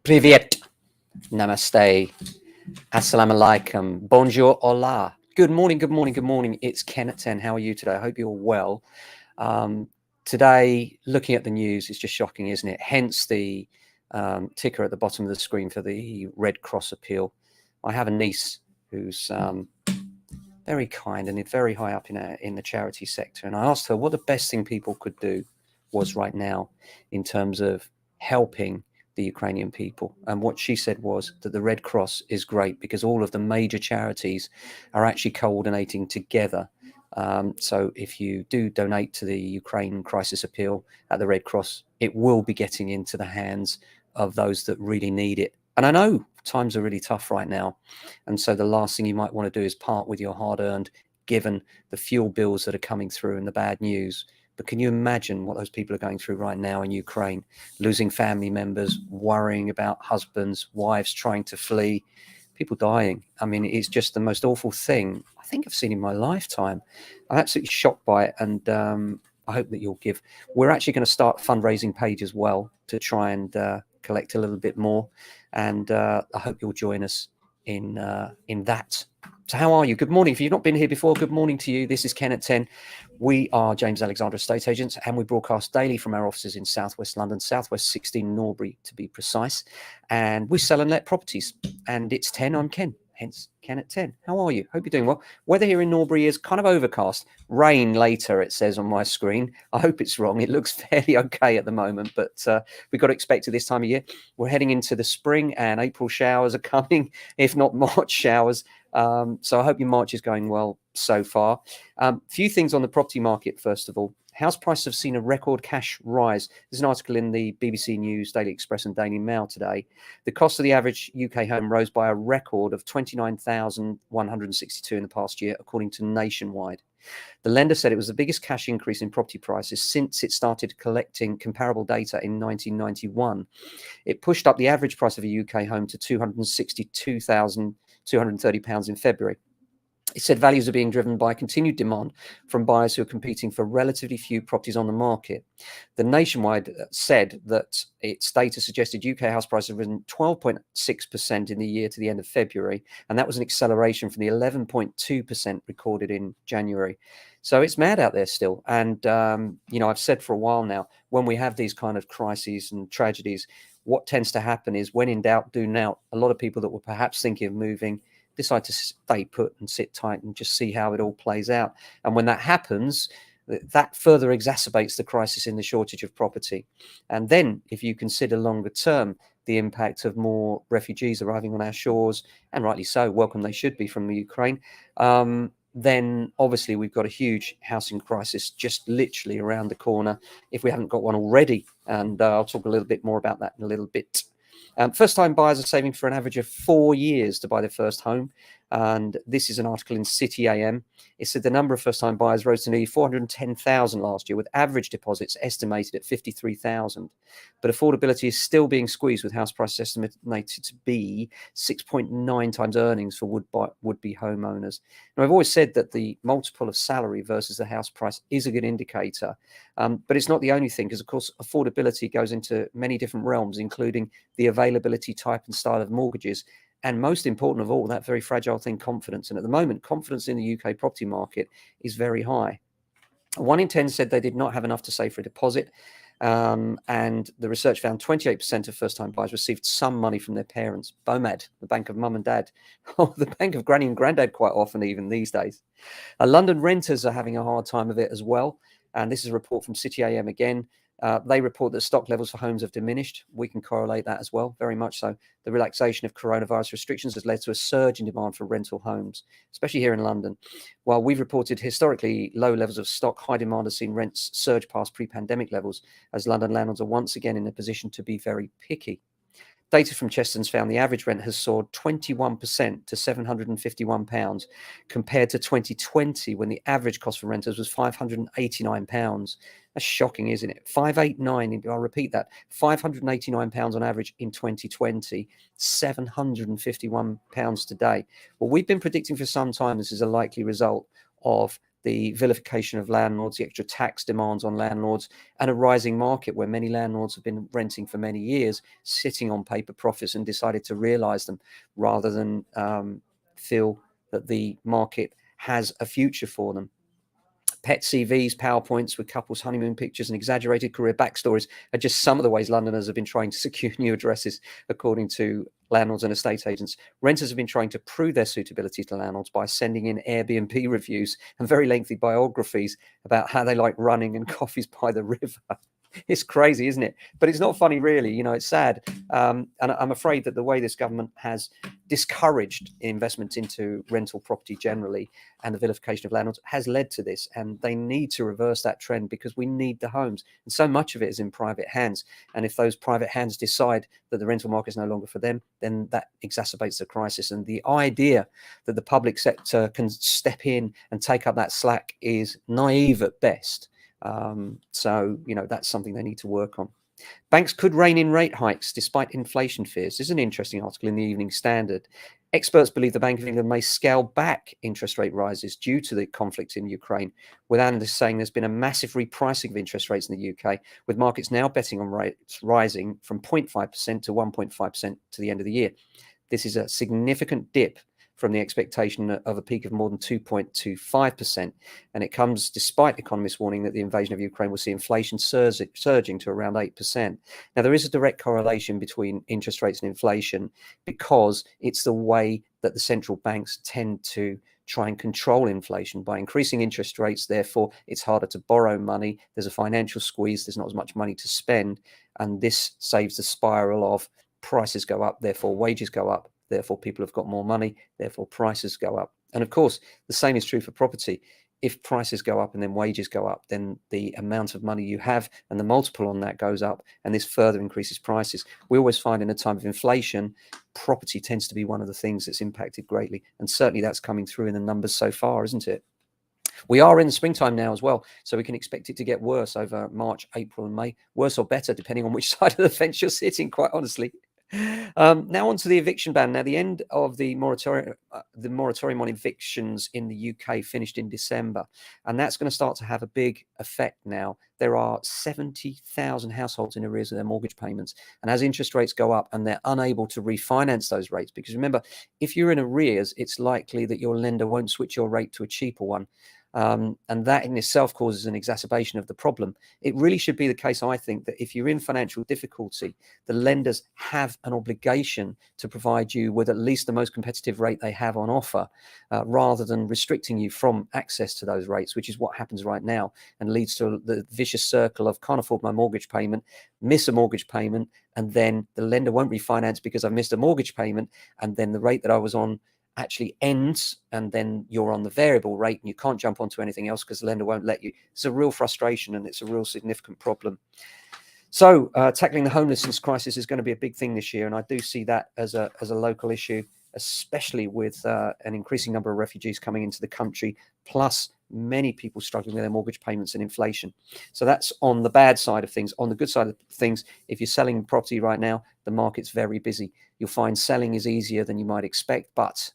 Privyet, namaste, assalamu alaikum, bonjour, hola. Good morning, good morning, good morning. It's Ken at 10. How are you today? I hope you're well. Today, looking at the news, it's just shocking, isn't it? Hence the ticker at the bottom of the screen for the Red Cross appeal. I have a niece who's very kind and very high up in the charity sector. And I asked her what the best thing people could do was right now in terms of helping the Ukrainian people. And what she said was that the Red Cross is great because all of the major charities are actually coordinating together. So if you do donate to the Ukraine Crisis Appeal at the Red Cross, it will be getting into the hands of those that really need it. And I know times are really tough right now. And so the last thing you might want to do is part with your hard-earned, given the fuel bills that are coming through and the bad news. But can you imagine what those people are going through right now in Ukraine, losing family members, worrying about husbands, wives trying to flee, people dying? I mean, it's just the most awful thing I think I've seen in my lifetime. I'm absolutely shocked by it. And I hope that you'll give. We're actually going to start a fundraising page as well to try and collect a little bit more. And I hope you'll join us in that. So how are you? Good morning. If you've not been here before, good morning to you. This is Ken at 10. We are James Alexander Estate Agents, and we broadcast daily from our offices in Southwest London, Southwest 16 Norbury to be precise. And we sell and let properties. And it's 10. I'm Ken, hence Ken at 10. How are you? Hope you're doing well. Weather here in Norbury is kind of overcast. Rain later, it says on my screen. I hope it's wrong. It looks fairly okay at the moment, but we've got to expect it this time of year. We're heading into the spring, and April showers are coming, if not March showers. So I hope your March is going well so far. Few things on the property market, first of all. House prices have seen a record cash rise. There's an article in the BBC News, Daily Express and Daily Mail today. The cost of the average UK home rose by a record of $29,162 in the past year, according to Nationwide. The lender said it was the biggest cash increase in property prices since it started collecting comparable data in 1991. It pushed up the average price of a UK home to £262,230 in February. It said values are being driven by continued demand from buyers who are competing for relatively few properties on the market. The Nationwide said that its data suggested UK house prices have risen 12.6% in the year to the end of February, and that was an acceleration from the 11.2% recorded in January. So it's mad out there still. And, I've said for a while now, when we have these kind of crises and tragedies, what tends to happen is when in doubt, do now. A lot of people that were perhaps thinking of moving decide to stay put and sit tight and just see how it all plays out. And when that happens, that further exacerbates the crisis in the shortage of property. And then if you consider longer term, the impact of more refugees arriving on our shores, and rightly so, welcome they should be from the Ukraine, then obviously we've got a huge housing crisis just literally around the corner if we haven't got one already. And I'll talk a little bit more about that in a little bit. First-time buyers are saving for an average of 4 years to buy their first home. And this is an article in City AM. It said the number of first-time buyers rose to nearly 410,000 last year, with average deposits estimated at 53,000. But affordability is still being squeezed, with house prices estimated to be 6.9 times earnings for would-be homeowners. Now, I've always said that the multiple of salary versus the house price is a good indicator. But it's not the only thing, because, of course, affordability goes into many different realms, including the availability, type and style of mortgages. And most important of all, that very fragile thing, confidence. And at the moment, confidence in the UK property market is very high. 1 in 10 said they did not have enough to save for a deposit. And the research found 28% of first-time buyers received some money from their parents. BOMAD, the bank of mum and dad, or the bank of granny and granddad quite often even these days. London renters are having a hard time of it as well. And this is a report from City AM again. They report that stock levels for homes have diminished. We can correlate that as well, very much so. The relaxation of coronavirus restrictions has led to a surge in demand for rental homes, especially here in London. While we've reported historically low levels of stock, high demand has seen rents surge past pre-pandemic levels, as London landlords are once again in a position to be very picky. Data from Chesterton's found the average rent has soared 21% to £751 compared to 2020, when the average cost for renters was £589. That's shocking, isn't it? 589, I'll repeat that, £589 on average in 2020, £751 today. Well, we've been predicting for some time this is a likely result of the vilification of landlords, the extra tax demands on landlords, and a rising market where many landlords have been renting for many years, sitting on paper profits and decided to realize them rather than feel that the market has a future for them. Pet CVs, PowerPoints with couples' honeymoon pictures, and exaggerated career backstories are just some of the ways Londoners have been trying to secure new addresses, according to landlords and estate agents. Renters have been trying to prove their suitability to landlords by sending in Airbnb reviews and very lengthy biographies about how they like running and coffees by the river. It's crazy, isn't it? But it's not funny, really. You know, it's sad. And I'm afraid that the way this government has discouraged investment into rental property generally and the vilification of landlords has led to this. And they need to reverse that trend because we need the homes. And so much of it is in private hands. And if those private hands decide that the rental market is no longer for them, then that exacerbates the crisis. And the idea that the public sector can step in and take up that slack is naive at best. So, you know, that's something they need to work on. Banks could rein in rate hikes despite inflation fears. This is an interesting article in the Evening Standard. Experts believe the Bank of England may scale back interest rate rises due to the conflict in Ukraine, with analysts saying there's been a massive repricing of interest rates in the UK, with markets now betting on rates rising from 0.5% to 1.5% to the end of the year. This is a significant dip from the expectation of a peak of more than 2.25%. And it comes despite economists warning that the invasion of Ukraine will see inflation surging to around 8%. Now, there is a direct correlation between interest rates and inflation because it's the way that the central banks tend to try and control inflation by increasing interest rates. Therefore, it's harder to borrow money. There's a financial squeeze. There's not as much money to spend. And this saves the spiral of prices go up, therefore wages go up. Therefore, people have got more money, therefore prices go up. And of course, the same is true for property. If prices go up and then wages go up, then the amount of money you have and the multiple on that goes up, and this further increases prices. We always find in a time of inflation, property tends to be one of the things that's impacted greatly. And certainly that's coming through in the numbers so far, isn't it? We are in the springtime now as well, so we can expect it to get worse over March, April, and May. Worse or better, depending on which side of the fence you're sitting, quite honestly. Now on to the eviction ban. Now, the end of the moratorium on evictions in the UK finished in December, and that's going to start to have a big effect now. There are 70,000 households in arrears of their mortgage payments, and as interest rates go up and they're unable to refinance those rates, because remember, if you're in arrears, it's likely that your lender won't switch your rate to a cheaper one. And that in itself causes an exacerbation of the problem. It really should be the case, I think, that if you're in financial difficulty, the lenders have an obligation to provide you with at least the most competitive rate they have on offer, rather than restricting you from access to those rates, which is what happens right now and leads to the vicious circle of can't afford my mortgage payment, miss a mortgage payment, and then the lender won't refinance because I've missed a mortgage payment, and then the rate that I was on actually ends, and then you're on the variable rate and you can't jump onto anything else because the lender won't let you. It's a real frustration and it's a real significant problem. So tackling the homelessness crisis is going to be a big thing this year, and I do see that as a local issue, especially with an increasing number of refugees coming into the country, plus many people struggling with their mortgage payments and inflation. So that's on the bad side of things. On the good side of things, if you're selling property right now, the market's very busy. You'll find selling is easier than you might expect, but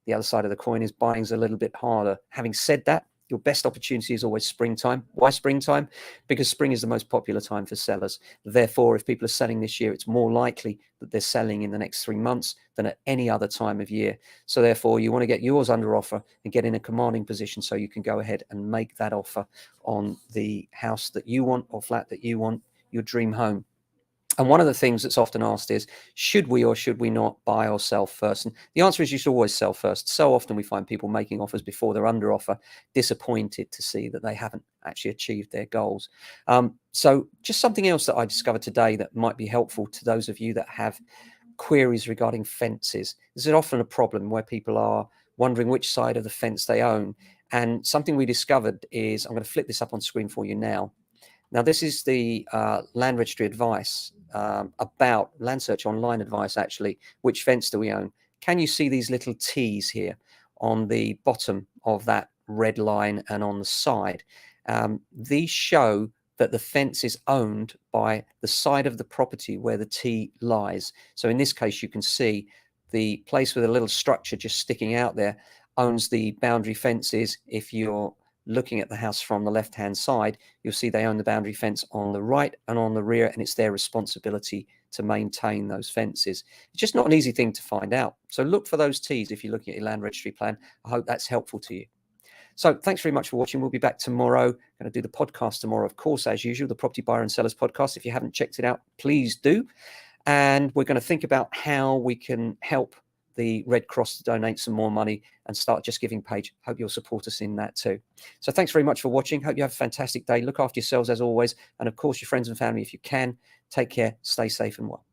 the other side of the coin is buying's a little bit harder. Having said that, your best opportunity is always springtime. Why springtime? Because spring is the most popular time for sellers. Therefore, if people are selling this year, it's more likely that they're selling in the next 3 months than at any other time of year. So therefore, you want to get yours under offer and get in a commanding position so you can go ahead and make that offer on the house that you want or flat that you want, your dream home. And one of the things that's often asked is, should we or should we not buy or sell first? And the answer is you should always sell first. So often we find people making offers before they're under offer, disappointed to see that they haven't actually achieved their goals. So just something else that I discovered today that might be helpful to those of you that have queries regarding fences. This is often a problem where people are wondering which side of the fence they own. And something we discovered is, I'm going to flip this up on screen for you now. Now, this is the Land Registry advice about Land Search Online advice, actually. Which fence do we own? Can you see these little T's here on the bottom of that red line and on the side? These show that the fence is owned by the side of the property where the T lies. So in this case, you can see the place with a little structure just sticking out there owns the boundary fences if you're looking at the house from the left-hand side, you'll see they own the boundary fence on the right and on the rear, and it's their responsibility to maintain those fences. It's just not an easy thing to find out. So look for those T's if you're looking at your land registry plan. I hope that's helpful to you. So thanks very much for watching. We'll be back tomorrow. Going to do the podcast tomorrow, of course, as usual, the Property Buyer and Sellers podcast. If you haven't checked it out, please do. And we're going to think about how we can help the Red Cross to donate some more money and start Just Giving page. Hope you'll support us in that too. So thanks very much for watching. Hope you have a fantastic day. Look after yourselves as always. And of course, your friends and family, if you can. Take care, stay safe and well.